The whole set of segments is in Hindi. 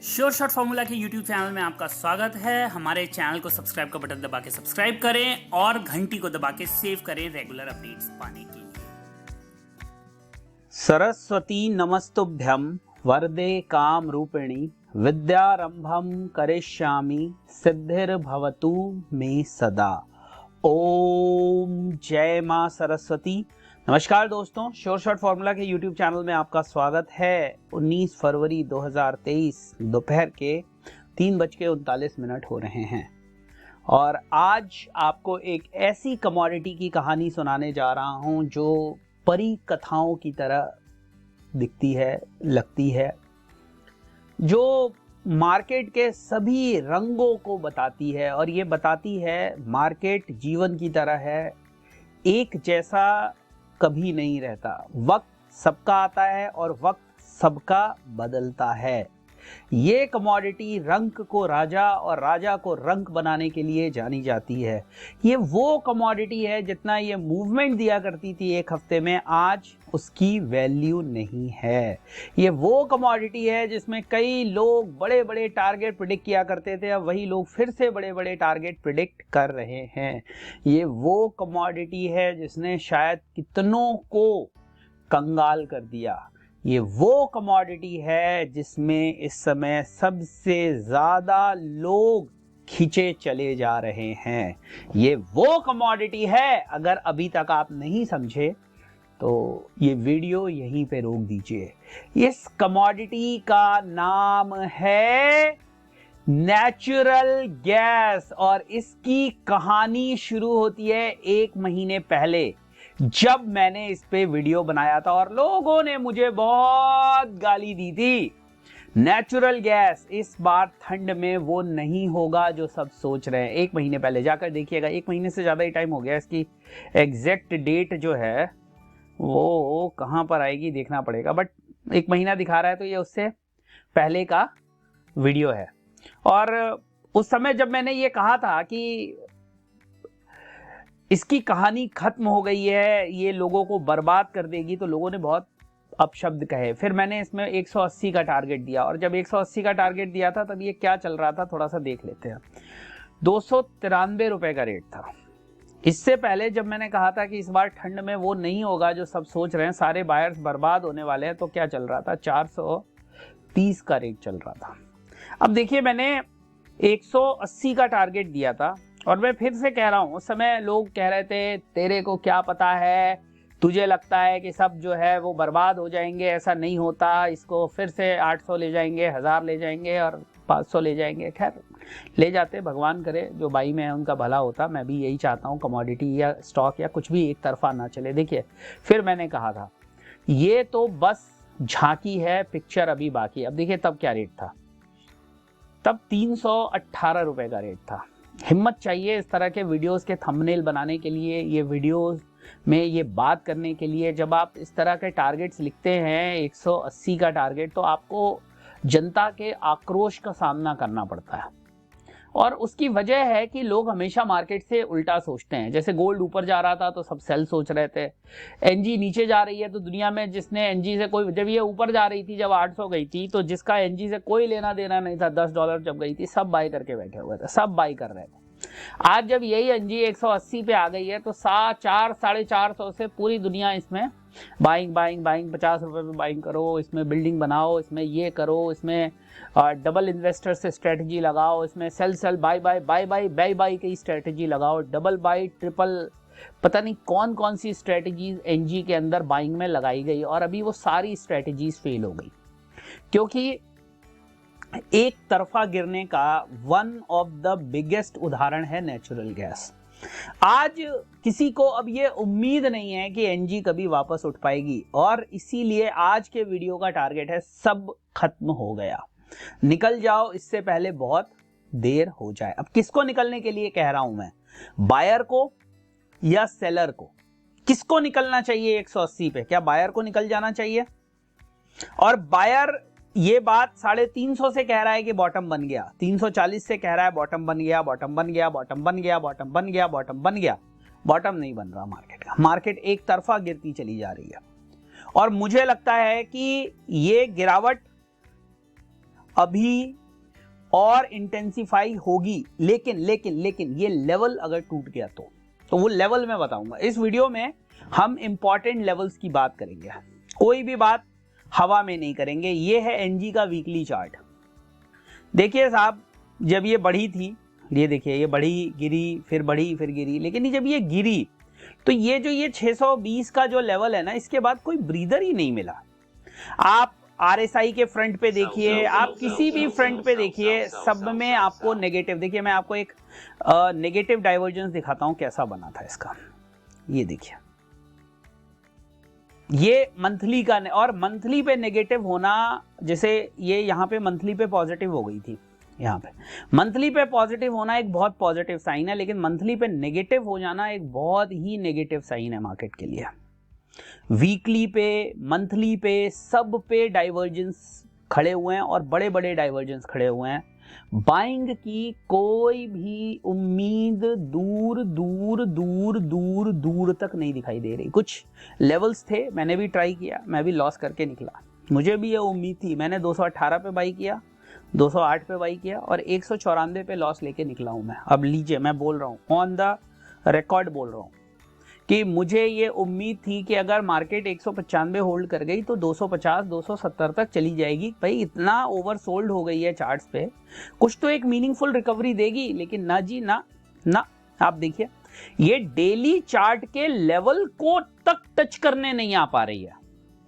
श्योर शॉट फॉर्मूला के YouTube चैनल में आपका स्वागत है। हमारे चैनल को सब्सक्राइब का बटन दबा के सब्सक्राइब करें और घंटी को दबा के सेव करें रेगुलर अपडेट्स पाने के लिए। सरस्वती नमस्तुभ्यं वरदे काम रूपिणी विद्यारंभम करिष्यामि सिद्धिर्भवतु मे सदा। ओम जय मां सरस्वती। नमस्कार दोस्तों, श्योर शॉट फॉर्मूला के YouTube चैनल में आपका स्वागत है। 19 फरवरी 2023 दोपहर के 3:39 हो रहे हैं और आज आपको एक ऐसी कमोडिटी की कहानी सुनाने जा रहा हूं जो परी कथाओं की तरह दिखती है, लगती है, जो मार्केट के सभी रंगों को बताती है और ये बताती है मार्केट जीवन की तरह है, एक जैसा कभी नहीं रहता। वक्त सबका आता है और वक्त सबका बदलता है। ये कमोडिटी रंक को राजा और राजा को रंक बनाने के लिए जानी जाती है। ये वो कमोडिटी है जितना ये मूवमेंट दिया करती थी एक हफ्ते में, आज उसकी वैल्यू नहीं है। ये वो कमोडिटी है जिसमें कई लोग बड़े बड़े टारगेट प्रिडिक्ट किया करते थे, अब वही लोग फिर से बड़े बड़े टारगेट प्रिडिक्ट कर रहे हैं। ये वो कमोडिटी है जिसने शायद कितनों को कंगाल कर दिया। ये वो कमोडिटी है जिसमें इस समय सबसे ज्यादा लोग खींचे चले जा रहे हैं। ये वो कमोडिटी है, अगर अभी तक आप नहीं समझे तो ये वीडियो यहीं पे रोक दीजिए। इस कमोडिटी का नाम है नेचुरल गैस और इसकी कहानी शुरू होती है 1 महीने पहले, जब मैंने इस पे वीडियो बनाया था और लोगों ने मुझे बहुत गाली दी थी। नेचुरल गैस इस बार ठंड में वो नहीं होगा जो सब सोच रहे हैं। 1 महीने पहले जाकर देखिएगा, 1 महीने से ज्यादा ही टाइम हो गया। इसकी एग्जैक्ट डेट जो है वो कहां पर आएगी देखना पड़ेगा, बट 1 महीना दिखा रहा है तो ये उससे पहले का वीडियो है। और उस समय जब मैंने ये कहा था कि इसकी कहानी खत्म हो गई है, ये लोगों को बर्बाद कर देगी, तो लोगों ने बहुत अपशब्द कहे। फिर मैंने इसमें 180 का टारगेट दिया और जब 180 का टारगेट दिया था तब ये क्या चल रहा था थोड़ा सा देख लेते हैं। 293 रुपए का रेट था। इससे पहले जब मैंने कहा था कि इस बार ठंड में वो नहीं होगा जो सब सोच रहे हैं, सारे बायर्स बर्बाद होने वाले हैं, तो क्या चल रहा था? 430 का रेट चल रहा था। अब देखिए, मैंने 180 का टारगेट दिया था और मैं फिर से कह रहा हूं, उस समय लोग कह रहे थे तेरे को क्या पता है, तुझे लगता है कि सब जो है वो बर्बाद हो जाएंगे, ऐसा नहीं होता, इसको फिर से 800 ले जाएंगे, 1000 ले जाएंगे और 500 ले जाएंगे। खैर ले जाते, भगवान करे, जो बाई में है उनका भला होता। मैं भी यही चाहता हूं, कमोडिटी या स्टॉक या कुछ भी एक तरफा ना चले। देखिए, फिर मैंने कहा था ये तो बस झांकी है, पिक्चर अभी बाकी। अब देखिए तब क्या रेट था, तब 318 रुपए का रेट था। हिम्मत चाहिए इस तरह के वीडियोस के थंबनेल बनाने के लिए, ये वीडियोस में ये बात करने के लिए। जब आप इस तरह के टारगेट्स लिखते हैं, 180 का टारगेट, तो आपको जनता के आक्रोश का सामना करना पड़ता है। और उसकी वजह है कि लोग हमेशा मार्केट से उल्टा सोचते हैं। जैसे गोल्ड ऊपर जा रहा था तो सब सेल सोच रहे थे, एनजी नीचे जा रही है तो दुनिया में जिसने एनजी से कोई, जब ये ऊपर जा रही थी, जब 800 गई थी, तो जिसका एनजी से कोई लेना देना नहीं था, $10 जब गई थी, सब बाय करके बैठे हुए थे, सब बाय कर रहे थे। आज जब यही एनजी 180 पे आ गई है तो 400-450 से पूरी दुनिया इसमें बाइंग 50 रुपए में बाइंग करो, इसमें बिल्डिंग बनाओ, इसमें ये करो, इसमें डबल इन्वेस्टर से स्ट्रेटजी लगाओ, इसमें सेल बाय की स्ट्रेटजी लगाओ, डबल बाय, ट्रिपल, पता नहीं कौन कौन सी स्ट्रेटजीज एनजी के अंदर बाइंग में लगाई गई। और अभी वो सारी स्ट्रेटजीज फेल हो गई क्योंकि एक तरफा गिरने का वन ऑफ द बिगेस्ट उदाहरण है नेचुरल गैस। आज किसी को अब ये उम्मीद नहीं है कि एनजी कभी वापस उठ पाएगी और इसीलिए आज के वीडियो का टारगेट है सब खत्म हो गया, निकल जाओ इससे पहले बहुत देर हो जाए। अब किसको निकलने के लिए कह रहा हूं मैं, बायर को या सेलर को? किसको निकलना चाहिए 180 पे? क्या बायर को निकल जाना चाहिए? और बायर ये बात 350 से कह रहा है कि बॉटम बन गया, 340 से कह रहा है बॉटम बन गया, बॉटम बन गया, बॉटम बन गया, बॉटम बन गया, बॉटम बन गया। बॉटम नहीं बन रहा मार्केट का, मार्केट एक तरफा गिरती चली जा रही है। और मुझे लगता है कि ये गिरावट अभी और इंटेंसिफाई होगी, लेकिन लेकिन लेकिन ये लेवल अगर टूट गया तो वो लेवल मैं बताऊंगा इस वीडियो में। हम इंपॉर्टेंट लेवल्स की बात करेंगे, कोई भी बात हवा में नहीं करेंगे। ये है एनजी का वीकली चार्ट। देखिए साहब, जब ये बढ़ी थी, ये देखिए ये बढ़ी गिरी फिर बढ़ी फिर गिरी, लेकिन जब ये गिरी तो ये 620 का जो लेवल है ना, इसके बाद कोई ब्रीदर ही नहीं मिला। आप आरएसआई के फ्रंट पे देखिए, आप किसी भी फ्रंट पे देखिए, सब में आपको नेगेटिव। देखिए मैं आपको एक नेगेटिव डाइवर्जेंस दिखाता हूं कैसा बना था इसका। ये देखिए, ये मंथली का, और मंथली पे नेगेटिव होना, जैसे ये यहाँ पे मंथली पे पॉजिटिव हो गई थी, यहाँ पे मंथली पे पॉजिटिव होना एक बहुत पॉजिटिव साइन है, लेकिन मंथली पे नेगेटिव हो जाना एक बहुत ही नेगेटिव साइन है मार्केट के लिए। वीकली पे, मंथली पे, सब पे डाइवर्जेंस खड़े हुए हैं और बड़े बड़े डाइवर्जेंस खड़े हुए हैं। बाइंग की कोई भी उम्मीद दूर दूर दूर दूर दूर तक नहीं दिखाई दे रही। कुछ लेवल्स थे, मैंने भी ट्राई किया, मैं भी लॉस करके निकला। मुझे भी ये उम्मीद थी, मैंने 218 पे बाई किया, 208 पे बाई किया और 194 पे लॉस लेके निकला हूं मैं। अब लीजिए, मैं बोल रहा हूं, ऑन द रिकॉर्ड बोल रहा हूं कि मुझे ये उम्मीद थी कि अगर मार्केट 195 होल्ड कर गई तो 250 270 तक चली जाएगी। भाई इतना ओवर सोल्ड हो गई है चार्ट्स पे, कुछ तो एक मीनिंगफुल रिकवरी देगी, लेकिन ना जी ना ना। आप देखिए, ये डेली चार्ट के लेवल को तक टच करने नहीं आ पा रही है।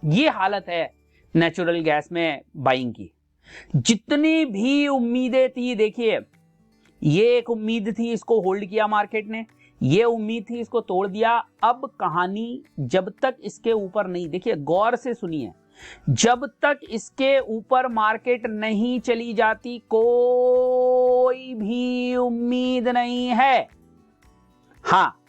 ये हालत है नेचुरल गैस में बाइंग की। जितनी भी उम्मीदें थी, देखिए ये एक उम्मीद थी, इसको होल्ड किया मार्केट ने, ये उम्मीद थी, इसको तोड़ दिया। अब कहानी जब तक इसके ऊपर नहीं, देखिए गौर से सुनिए, जब तक इसके ऊपर मार्केट नहीं चली जाती कोई भी उम्मीद नहीं है। हाँ,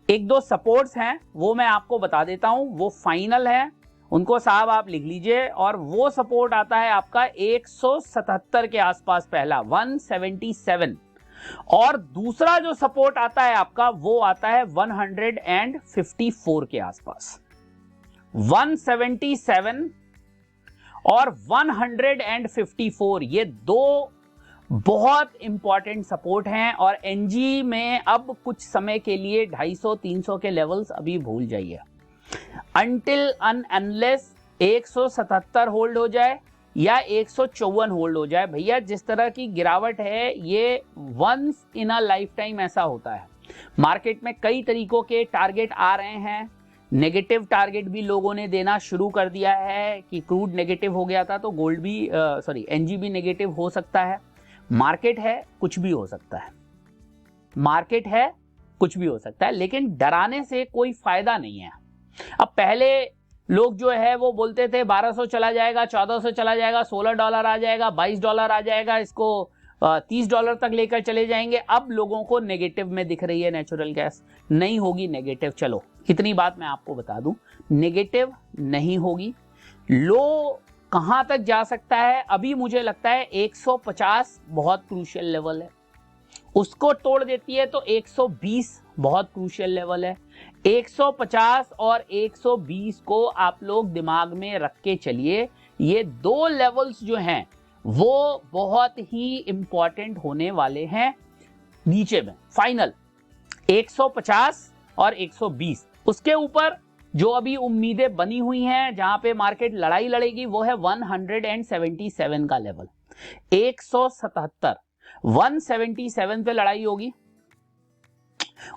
एक दो सपोर्ट्स हैं, वो मैं आपको बता देता हूं, वो फाइनल है, उनको साहब आप लिख लीजिए। और वो सपोर्ट आता है आपका 177 के आसपास, पहला 177, और दूसरा जो सपोर्ट आता है आपका वो आता है 154 के आसपास। 177 और 154, ये दो बहुत इंपॉर्टेंट सपोर्ट हैं। और एनजी में अब कुछ समय के लिए 250-300 के लेवल्स अभी भूल जाइए, अनटिल अनलेस 177 होल्ड हो जाए या 154 होल्ड हो जाए। भैया जिस तरह की गिरावट है, ये once in a lifetime ऐसा होता है। मार्केट में कई तरीकों के टारगेट आ रहे हैं, नेगेटिव टारगेट भी लोगों ने देना शुरू कर दिया है कि क्रूड नेगेटिव हो गया था तो गोल्ड भी एनजी भी नेगेटिव हो सकता है। मार्केट है, कुछ भी हो सकता है, मार्केट है, कुछ भी हो सकता है, लेकिन डराने से कोई फायदा नहीं है। अब पहले लोग जो है वो बोलते थे 1200 चला जाएगा, 1400 चला जाएगा, $16 आ जाएगा, $22 आ जाएगा, इसको $30 तक लेकर चले जाएंगे। अब लोगों को नेगेटिव में दिख रही है नेचुरल गैस, नहीं होगी नेगेटिव। चलो इतनी बात मैं आपको बता दूं, नेगेटिव नहीं होगी। लो कहां तक जा सकता है? अभी मुझे लगता है 150 बहुत क्रूशियल लेवल है, उसको तोड़ देती है तो 120 बहुत क्रूशियल लेवल है। 150 और 120 को आप लोग दिमाग में रख के चलिए। ये दो लेवल्स जो हैं वो बहुत ही इंपॉर्टेंट होने वाले हैं नीचे में। फाइनल 150 और 120, उसके ऊपर जो अभी उम्मीदें बनी हुई हैं, जहां पे मार्केट लड़ाई लड़ेगी, वो है 177 का लेवल। 177 177 पे लड़ाई होगी,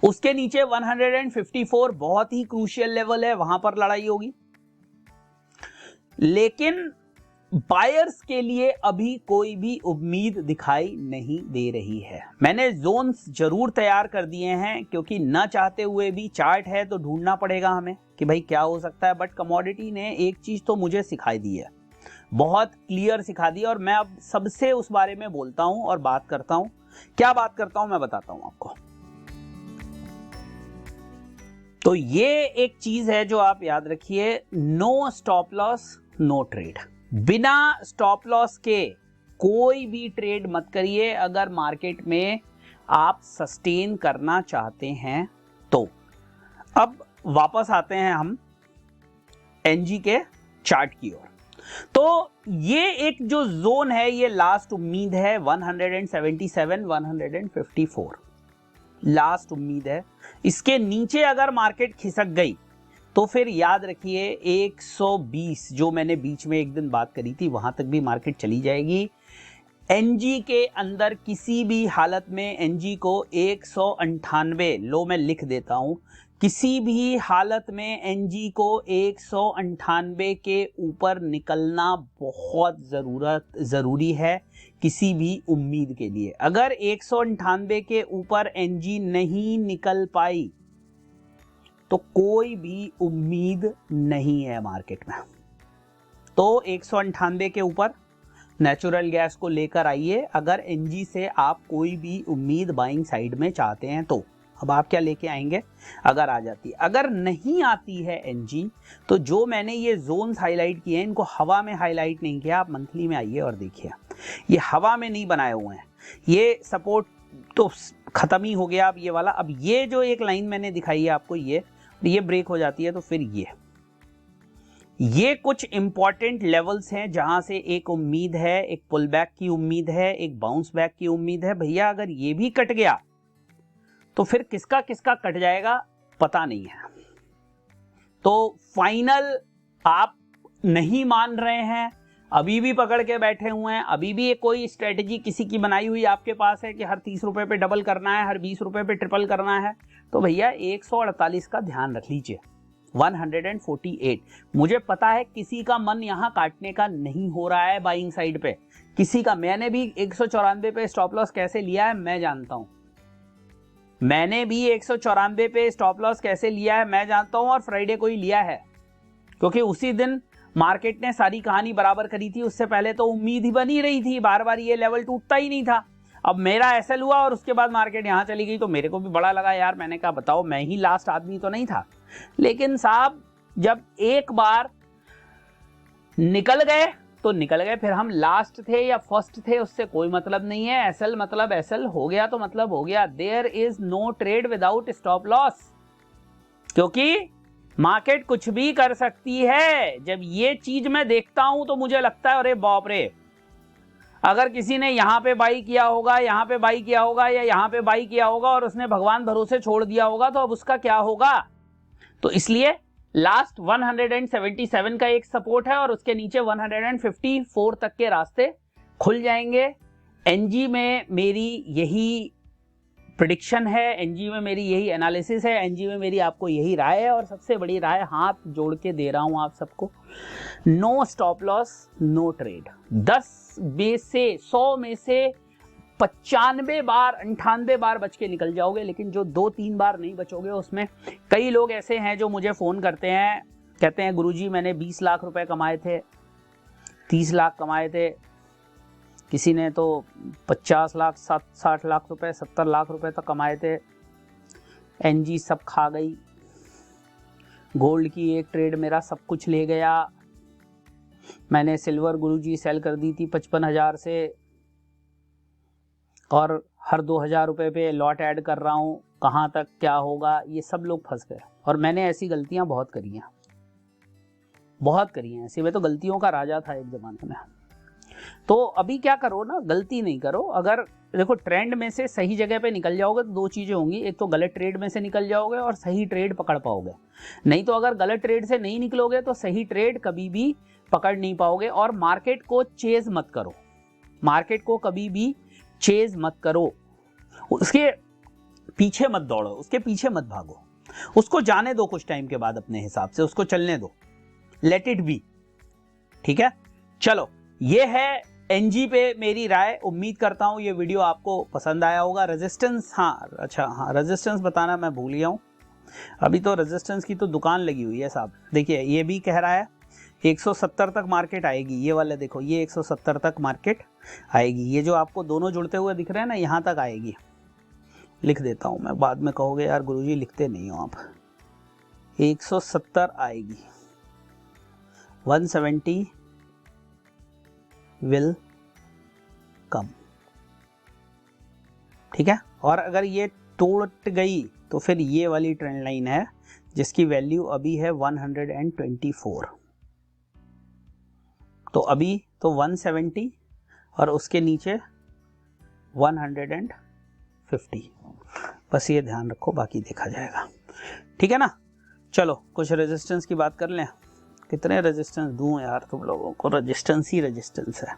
उसके नीचे 154 बहुत ही क्रूशियल लेवल है, वहां पर लड़ाई होगी। लेकिन बायर्स के लिए अभी कोई भी उम्मीद दिखाई नहीं दे रही है। मैंने जोन्स जरूर तैयार कर दिए हैं, क्योंकि ना चाहते हुए भी चार्ट है तो ढूंढना पड़ेगा हमें कि भाई क्या हो सकता है। बट कमोडिटी ने एक चीज तो मुझे सिखाई दी है, बहुत क्लियर सिखा दी, और मैं अब सबसे उस बारे में बोलता हूं और बात करता हूं। क्या बात करता हूं मैं बताता हूं आपको। तो ये एक चीज है जो आप याद रखिए, no stop loss no trade. बिना स्टॉप लॉस के कोई भी ट्रेड मत करिए अगर मार्केट में आप सस्टेन करना चाहते हैं तो। अब वापस आते हैं हम एनजी के चार्ट की ओर। तो ये एक जो जोन है ये लास्ट उम्मीद है 177 154 लास्ट उम्मीद है। इसके नीचे अगर मार्केट खिसक गई तो फिर याद रखिए 120 जो मैंने बीच में एक दिन बात करी थी वहां तक भी मार्केट चली जाएगी। एनजी के अंदर किसी भी हालत में एनजी को 198 लो मैं लिख देता हूं, किसी भी हालत में एनजी को 198 के ऊपर निकलना बहुत जरूरी है किसी भी उम्मीद के लिए। अगर 198 के ऊपर एनजी नहीं निकल पाई तो कोई भी उम्मीद नहीं है मार्केट में। तो 198 के ऊपर नेचुरल गैस को लेकर आइए अगर एनजी से आप कोई भी उम्मीद बाइंग साइड में चाहते हैं तो। अब आप क्या लेके आएंगे अगर आ जाती, अगर नहीं आती है एनजी तो जो मैंने ये जोन्स हाईलाइट किए हैं इनको हवा में हाईलाइट नहीं किया, आप मंथली में आइए और देखिए ये हवा में नहीं बनाए हुए हैं। ये सपोर्ट तो खत्म ही हो गया अब ये वाला। अब ये जो एक लाइन मैंने दिखाई है आपको ये ब्रेक हो जाती है तो फिर ये कुछ इंपॉर्टेंट लेवल्स हैं जहां से एक उम्मीद है, एक पुल बैक की उम्मीद है, एक बाउंस बैक की उम्मीद है। भैया अगर ये भी कट गया तो फिर किसका किसका कट जाएगा पता नहीं है। तो फाइनल आप नहीं मान रहे हैं, अभी भी पकड़ के बैठे हुए हैं, अभी भी कोई स्ट्रेटजी किसी की बनाई हुई आपके पास है कि हर 30 रुपए पे डबल करना है, हर 20 रुपए पे ट्रिपल करना है, तो भैया 148 का ध्यान रख लीजिए। 148 मुझे पता है किसी का मन यहां काटने का नहीं हो रहा है बाइंग साइड पे, किसी का। मैंने भी 194 पे स्टॉप लॉस कैसे लिया है मैं जानता हूं, मैंने भी 194 पे स्टॉप लॉस कैसे लिया है मैं जानता हूं, और फ्राइडे को ही लिया है क्योंकि उसी दिन मार्केट ने सारी कहानी बराबर करी थी। उससे पहले तो उम्मीद ही बनी रही थी, बार बार ये लेवल टूटता ही नहीं था। अब मेरा एसएल हुआ और उसके बाद मार्केट यहां चली गई तो मेरे को भी बड़ा लगा यार, मैंने कहा बताओ मैं ही लास्ट आदमी तो नहीं था। लेकिन साहब जब एक बार निकल गए तो निकल गए, फिर हम लास्ट थे या फर्स्ट थे उससे कोई मतलब नहीं है। एसएल मतलब एसएल हो गया तो मतलब हो गया। There is no trade without stop loss, क्योंकि मार्केट कुछ भी कर सकती है। जब ये चीज मैं देखता हूं तो मुझे लगता है अरे बाप रे, अगर किसी ने यहां पे बाई किया होगा, यहां पे बाई किया होगा या यहां पे बाई किया होगा और उसने भगवान भरोसे छोड़ दिया होगा तो अब उसका क्या होगा। तो इसलिए लास्ट 177 का एक सपोर्ट है और उसके नीचे 154 तक के रास्ते खुल जाएंगे। एनजी में मेरी यही प्रेडिक्शन है, एनजी में मेरी यही एनालिसिस है, एनजी में मेरी आपको यही राय है। और सबसे बड़ी राय हाथ जोड़ के दे रहा हूं आप सबको, no stop loss no trade. 10 में से 100 में से 95 बार 98 बार बच के निकल जाओगे, लेकिन जो 2-3 बार नहीं बचोगे उसमें कई लोग ऐसे हैं जो मुझे फोन करते हैं, कहते हैं गुरुजी मैंने 20 लाख रुपए कमाए थे, 30 लाख कमाए थे, किसी ने तो 50 लाख 60 लाख रुपए 70 लाख रुपए तक कमाए थे, एनजी सब खा गई, गोल्ड की एक ट्रेड मेरा सब कुछ ले गया, मैंने सिल्वर गुरुजी सेल कर दी थी 55,000 से और हर 2,000 रुपए पे लॉट ऐड कर रहा हूं, कहां तक क्या होगा। ये सब लोग फंस गए और मैंने ऐसी गलतियां बहुत करी हैं, बहुत करी हैं ऐसी। मैं तो गलतियों का राजा था एक जमाने में। तो अभी क्या करो ना, गलती नहीं करो। अगर देखो ट्रेंड में से सही जगह पे निकल जाओगे तो 2 चीजें होंगी, एक तो गलत ट्रेड में से निकल जाओगे और सही ट्रेड पकड़ पाओगे। नहीं तो अगर गलत ट्रेड से नहीं निकलोगे तो सही ट्रेड कभी भी पकड़ नहीं पाओगे। और मार्केट को चेज मत करो, मार्केट को कभी भी चेज मत करो, उसके पीछे मत दौड़ो, उसके पीछे मत भागो, उसको जाने दो कुछ टाइम के बाद अपने हिसाब से, उसको चलने दो, लेट इट बी। ठीक है, चलो ये है एनजी पे मेरी राय। उम्मीद करता हूं ये वीडियो आपको पसंद आया होगा। रेजिस्टेंस, हाँ रेजिस्टेंस बताना मैं भूल गया हूं, अभी तो रेजिस्टेंस की तो दुकान लगी हुई है साहब। देखिए ये भी कह रहा है 170 तक मार्केट आएगी, ये वाले देखो ये 170 तक मार्केट आएगी। ये जो आपको दोनों जुड़ते हुए दिख रहे हैं ना, यहां तक आएगी। लिख देता हूं मैं, बाद में कहोगे यार गुरुजी लिखते नहीं हो आप। 170 आएगी, 170 विल कम। ठीक है, और अगर ये टूट गई तो फिर ये वाली ट्रेंड लाइन है जिसकी वैल्यू अभी है 124। तो अभी तो 170 और उसके नीचे 150, बस ये ध्यान रखो, बाकी देखा जाएगा, ठीक है ना। चलो कुछ रेजिस्टेंस की बात कर लें। कितने रेजिस्टेंस दूं यार तुम लोगों को, रेजिस्टेंस ही रेजिस्टेंस है।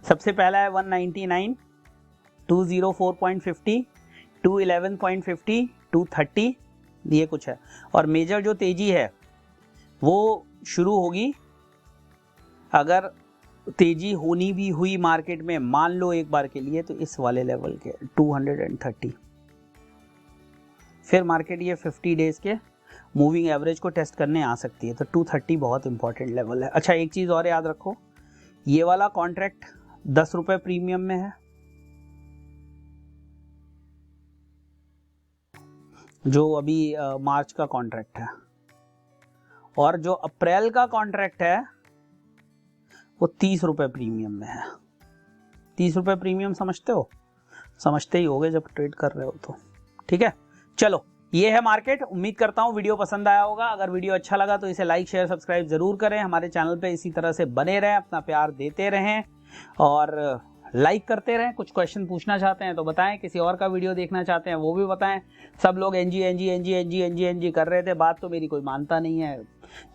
सबसे पहला है 199, 204.50, 211.50, 230, ये कुछ है। और मेजर जो तेजी है वो शुरू होगी, अगर तेजी होनी भी हुई मार्केट में मान लो एक बार के लिए, तो इस वाले लेवल के 230, फिर मार्केट ये 50 डेज के मूविंग एवरेज को टेस्ट करने आ सकती है। तो 230 बहुत इंपॉर्टेंट लेवल है। अच्छा एक चीज और याद रखो, ये वाला कॉन्ट्रैक्ट 10 रुपए प्रीमियम में है, जो अभी मार्च का कॉन्ट्रैक्ट है, और जो अप्रैल का कॉन्ट्रैक्ट है वो 30 रुपए प्रीमियम में है। 30 रुपए प्रीमियम समझते हो, समझते ही होगे जब ट्रेड कर रहे हो तो, ठीक है। चलो ये है मार्केट। उम्मीद करता हूँ वीडियो पसंद आया होगा। अगर वीडियो अच्छा लगा तो इसे लाइक शेयर सब्सक्राइब जरूर करें। हमारे चैनल पे इसी तरह से बने रहें, अपना प्यार देते रहें और लाइक करते रहें। कुछ क्वेश्चन पूछना चाहते हैं तो बताएं, किसी और का वीडियो देखना चाहते हैं वो भी बताएं। सब लोग एनजी एनजी एनजी एनजी एनजी एनजी कर रहे थे, बात तो मेरी कोई मानता नहीं है।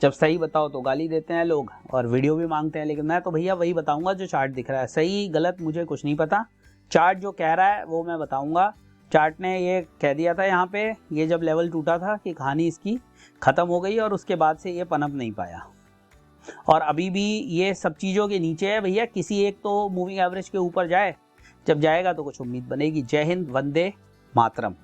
जब सही बताओ तो गाली देते हैं लोग और वीडियो भी मांगते हैं, लेकिन मैं तो भैया वही बताऊंगा जो चार्ट दिख रहा है। सही गलत मुझे कुछ नहीं पता, चार्ट जो कह रहा है वो मैं बताऊंगा। चार्ट ने ये कह दिया था यहाँ पे, ये जब लेवल टूटा था कि कहानी इसकी खत्म हो गई और उसके बाद से ये पनप नहीं पाया, और अभी भी ये सब चीज़ों के नीचे है भैया। किसी एक तो मूविंग एवरेज के ऊपर जाए, जब जाएगा तो कुछ उम्मीद बनेगी। जय हिंद, वंदे मातरम।